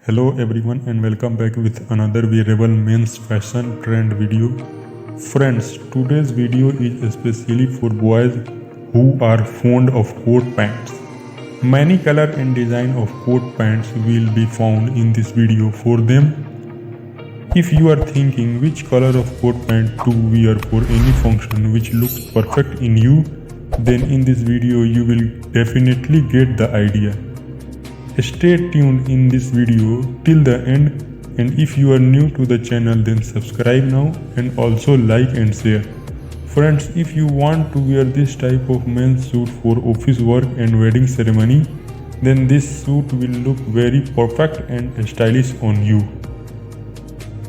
Hello everyone and welcome back with another wearable men's fashion trend video. Friends, today's video is especially for boys who are fond of coat pants. Many color and design of coat pants will be found in this video for them. If you are thinking which color of coat pant to wear for any function which looks perfect in you, then in this video you will definitely get the idea. Stay tuned in this video till the end, and if you are new to the channel then subscribe now and also like and share. Friends, if you want to wear this type of men's suit for office work and wedding ceremony, then this suit will look very perfect and stylish on you.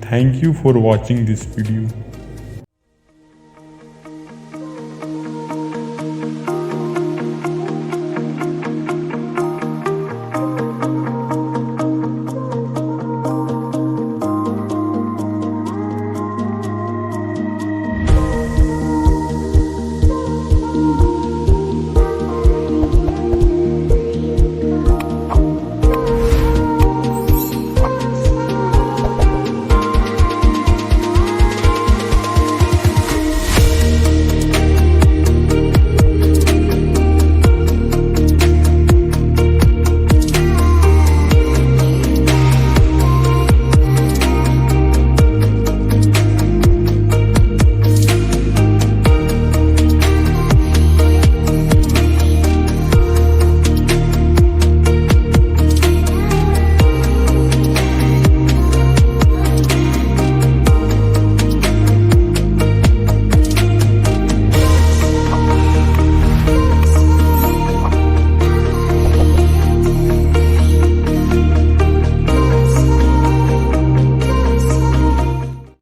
Thank you for watching this video.